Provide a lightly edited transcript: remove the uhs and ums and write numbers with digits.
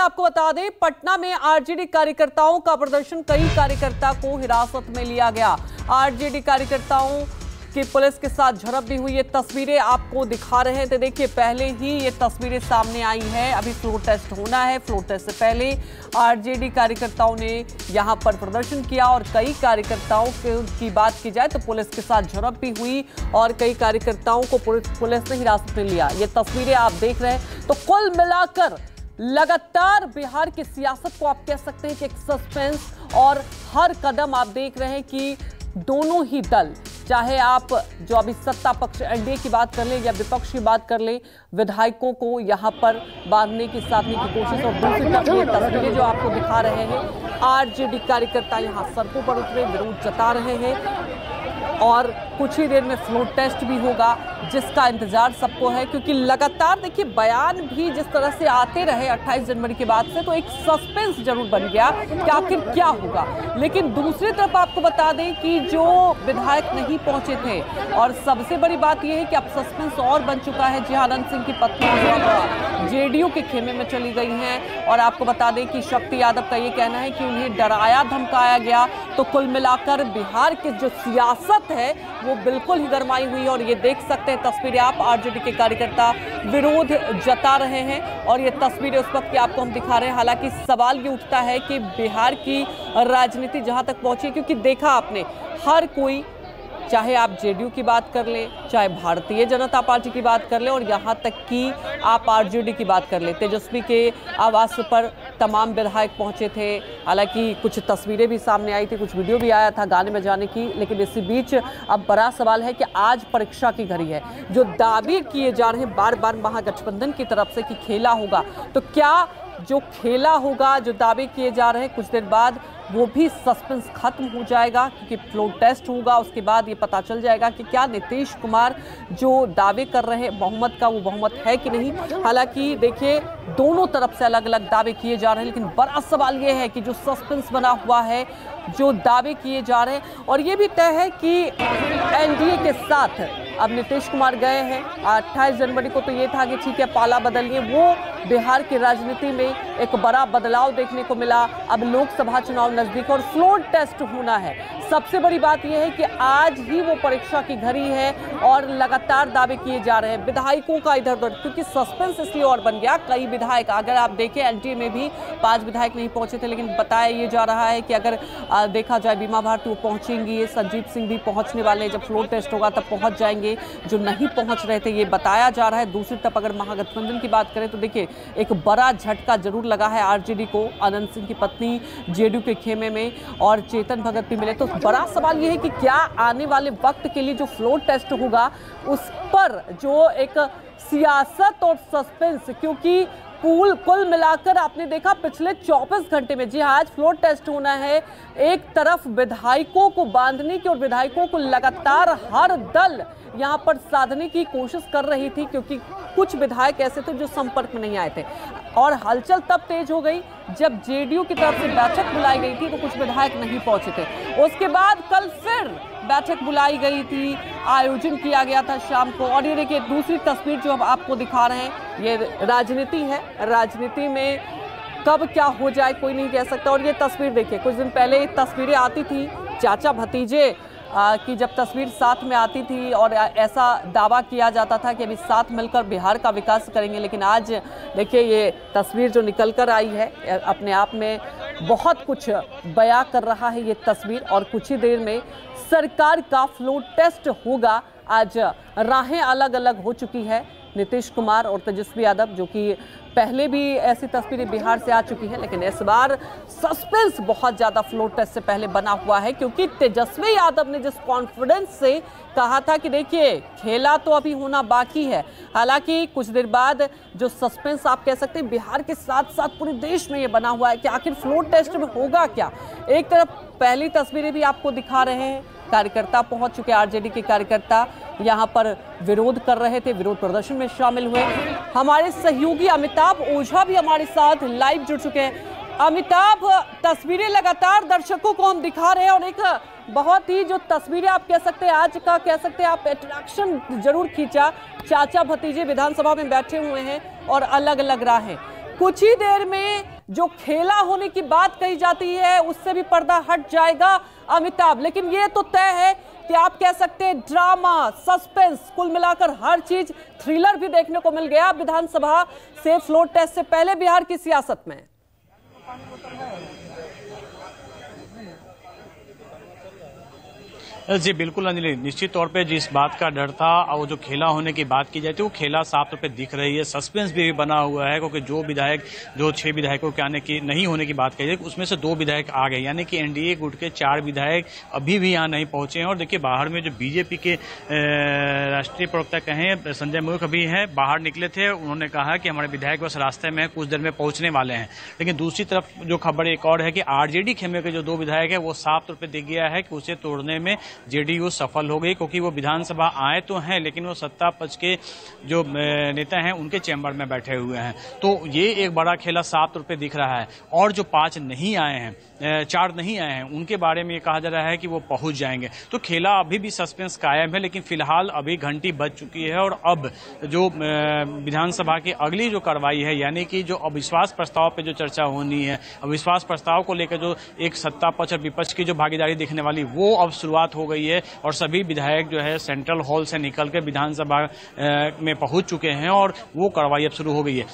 आपको बता दें, पटना में आरजेडी कार्यकर्ताओं का प्रदर्शन, कई कार्यकर्ता को हिरासत में लिया गया। आरजेडी कार्यकर्ताओं की पुलिस के साथ झड़प भी हुई। ये तस्वीरें आपको दिखा रहे थे। देखिए, पहले ही ये तस्वीरें सामने आई हैं। अभी फ्लोर टेस्ट होना है। फ्लोर टेस्ट से पहले आरजेडी कार्यकर्ताओं ने यहां पर प्रदर्शन किया और कई कार्यकर्ताओं की बात की जाए तो पुलिस के साथ झड़प भी हुई और कई कार्यकर्ताओं को पुलिस ने हिरासत में लिया। ये तस्वीरें आप देख रहे हैं। तो कुल मिलाकर लगातार बिहार की सियासत को आप कह सकते हैं कि एक सस्पेंस, और हर कदम आप देख रहे हैं कि दोनों ही दल, चाहे आप जो अभी सत्ता पक्ष एनडीए की बात कर लें या विपक्ष की बात कर लें, विधायकों को यहां पर बांधने की, साधने की कोशिश, और दूसरी तरफ ये तस्वीरें जो आपको दिखा रहे हैं, आरजेडी कार्यकर्ता यहां सड़कों पर उतरे, विरोध जता रहे हैं और कुछ ही देर में फ्लोर टेस्ट भी होगा जिसका इंतजार सबको है। क्योंकि लगातार देखिए बयान भी जिस तरह से आते रहे 28 जनवरी के बाद से, तो एक सस्पेंस जरूर बन गया कि आखिर क्या होगा। लेकिन दूसरी तरफ आपको बता दें कि जो विधायक नहीं पहुंचे थे, और सबसे बड़ी बात यह है कि अब सस्पेंस और बन चुका है। जी आनंद सिंह की पत्नी जेडीयू के खेमे में चली गई हैं और आपको बता दें कि शक्ति यादव का ये कहना है कि उन्हें डराया धमकाया गया। तो कुल मिलाकर बिहार की जो सियासत है वो बिल्कुल ही गरमाई हुई है और ये देख सकते हैं तस्वीरें आप, आरजेडी के कार्यकर्ता विरोध जता रहे हैं और ये तस्वीरें उस वक्त की आपको हम दिखा रहे हैं। हालांकि सवाल ये उठता है कि बिहार की राजनीति जहां तक पहुंची, क्योंकि देखा आपने हर कोई, चाहे आप जेडीयू की बात कर लें, चाहे भारतीय जनता पार्टी की बात कर लें, और यहाँ तक कि आप आरजेडी की बात कर लें, तेजस्वी के आवास पर तमाम विधायक पहुंचे थे। हालांकि कुछ तस्वीरें भी सामने आई थी, कुछ वीडियो भी आया था गाने में जाने की। लेकिन इसी बीच अब बड़ा सवाल है कि आज परीक्षा की घड़ी है। जो दावे किए जा रहे हैं बार बार महागठबंधन की तरफ से कि खेला होगा, तो क्या जो खेला होगा, जो दावे किए जा रहे हैं, कुछ देर बाद वो भी सस्पेंस खत्म हो जाएगा? क्योंकि फ्लोर टेस्ट होगा, उसके बाद ये पता चल जाएगा कि क्या नीतीश कुमार जो दावे कर रहे हैं बहुमत का, वो बहुमत है कि नहीं। हालांकि देखिए दोनों तरफ से अलग अलग दावे किए जा रहे हैं, लेकिन बड़ा सवाल ये है कि जो सस्पेंस बना हुआ है, जो दावे किए जा रहे हैं, और ये भी तय है कि एनडीए के साथ अब नीतीश कुमार गए हैं। 28 जनवरी को तो ये था कि ठीक है पाला बदलिए, वो बिहार की राजनीति में एक बड़ा बदलाव देखने को मिला। अब लोकसभा चुनाव नजदीक और फ्लोर टेस्ट होना है। सबसे बड़ी बात यह है कि आज ही वो परीक्षा की घड़ी है और लगातार दावे किए जा रहे हैं विधायकों का इधर उधर, क्योंकि सस्पेंस इसलिए और बन गया। कई विधायक, अगर आप देखें एनडीए में भी 5 विधायक नहीं पहुंचे थे, लेकिन बताया ये जा रहा है कि अगर देखा जाए बीमा भारती वो पहुंचेंगी, संजीव सिंह भी पहुंचने वाले हैं, जब फ्लोर टेस्ट होगा तब पहुंच जाएंगे। जो नहीं पहुंच रहे थे ये बताया जा रहा है। दूसरी तरफ अगर महागठबंधन की बात करें तो देखिए एक बड़ा झटका जरूर लगा है आरजेडी को। आनंद सिंह की पत्नी जेडीयू के खेमे में और चेतन भगत भी मिले। तो बड़ा सवाल यह है कि क्या आने वाले वक्त के लिए जो फ्लोर टेस्ट होगा उस पर जो एक सियासत और सस्पेंस, क्योंकि कुल मिलाकर आपने देखा पिछले 24 घंटे में, जी हाँ आज फ्लोर टेस्ट होना है, एक तरफ विधायकों को बांधने की और विधायकों को लगातार हर दल यहां पर साधने की कोशिश कर रही थी, क्योंकि कुछ विधायक ऐसे थे जो संपर्क में नहीं आए थे। और हलचल तब तेज हो गई जब जेडीयू की तरफ से बैठक बुलाई गई थी तो कुछ विधायक नहीं पहुंचे थे। उसके बाद कल फिर बैठक बुलाई गई थी, आयोजन किया गया था शाम को। और ये देखिए दूसरी तस्वीर जो अब आपको दिखा रहे हैं, ये राजनीति है। राजनीति में कब क्या हो जाए कोई नहीं कह सकता। और ये तस्वीर देखिए, कुछ दिन पहले ये तस्वीरें आती थी चाचा भतीजे की, जब तस्वीर साथ में आती थी और ऐसा दावा किया जाता था कि अभी साथ मिलकर बिहार का विकास करेंगे। लेकिन आज देखिए ये तस्वीर जो निकल कर आई है अपने आप में बहुत कुछ बयां कर रहा है ये तस्वीर। और कुछ ही देर में सरकार का फ्लोर टेस्ट होगा। आज राहें अलग अलग हो चुकी है। नीतीश कुमार और तेजस्वी यादव, जो कि पहले भी ऐसी तस्वीरें बिहार से आ चुकी हैं, लेकिन इस बार सस्पेंस बहुत ज़्यादा फ्लोर टेस्ट से पहले बना हुआ है, क्योंकि तेजस्वी यादव ने जिस कॉन्फिडेंस से कहा था कि देखिए खेला तो अभी होना बाकी है। हालांकि कुछ देर बाद जो सस्पेंस आप कह सकते हैं बिहार के साथ साथ पूरे देश में ये बना हुआ है कि आखिर फ्लोर टेस्ट में होगा क्या। एक तरफ पहली तस्वीरें भी आपको दिखा रहे हैं, कार्यकर्ता पहुंच चुके, आरजेडी के कार्यकर्ता यहां पर विरोध कर रहे थे, विरोध प्रदर्शन में शामिल हुए। हमारे सहयोगी अमिताभ ओझा भी हमारे साथ लाइव जुड़ चुके हैं। अमिताभ, तस्वीरें लगातार दर्शकों को हम दिखा रहे हैं और एक बहुत ही जो तस्वीरें आप कह सकते हैं आज का, कह सकते हैं आप, अट्रैक्शन जरूर खींचा। चाचा भतीजे विधानसभा में बैठे हुए हैं और अलग अलग राहें। कुछ ही देर में जो खेला होने की बात कही जाती है उससे भी पर्दा हट जाएगा अमिताभ। लेकिन ये तो तय है कि आप कह सकते हैं ड्रामा, सस्पेंस, कुल मिलाकर हर चीज, थ्रिलर भी देखने को मिल गया विधानसभा से फ्लोर टेस्ट से पहले बिहार की सियासत में। जी बिल्कुल अंजलि, निश्चित तौर पे जिस बात का डर था और वो जो खेला होने की बात की जाती है वो खेला साफ तौर पे दिख रही है। सस्पेंस भी बना हुआ है क्योंकि जो 6 विधायकों के आने की नहीं होने की बात कही जाए उसमें से 2 विधायक आ गए, यानी कि एनडीए गुट के 4 विधायक अभी भी यहाँ नहीं पहुंचे हैं। और देखिए बाहर में जो बीजेपी के राष्ट्रीय प्रवक्ता कहें संजय मूर्ख अभी हैं, बाहर निकले थे, उन्होंने कहा कि हमारे विधायक बस रास्ते में कुछ देर में पहुंचने वाले हैं। लेकिन दूसरी तरफ जो खबर एक और है कि आरजेडी खेमे के जो 2 विधायक है वो साफ तौर पर दिख गया है कि उसे तोड़ने में जेडीयू सफल हो गई, क्योंकि वो विधानसभा आए तो हैं लेकिन वो सत्ता पक्ष के जो नेता हैं उनके चैम्बर में बैठे हुए हैं। तो ये एक बड़ा खेला साफ तौर पे दिख रहा है। और जो 5 नहीं आए हैं, 4 नहीं आए हैं, उनके बारे में ये कहा जा रहा है कि वो पहुंच जाएंगे। तो खेला अभी भी सस्पेंस कायम है, लेकिन फिलहाल अभी घंटी बज चुकी है और अब जो विधानसभा की अगली जो कार्रवाई है, यानी कि जो अविश्वास प्रस्ताव पे जो चर्चा होनी है, अविश्वास प्रस्ताव को लेकर जो एक सत्ता पक्ष और विपक्ष की जो भागीदारी दिखने वाली वो अब शुरुआत हो गई है। और सभी विधायक जो है सेंट्रल हॉल से निकल के विधानसभा में पहुंच चुके हैं और वो कार्रवाई अब शुरू हो गई है।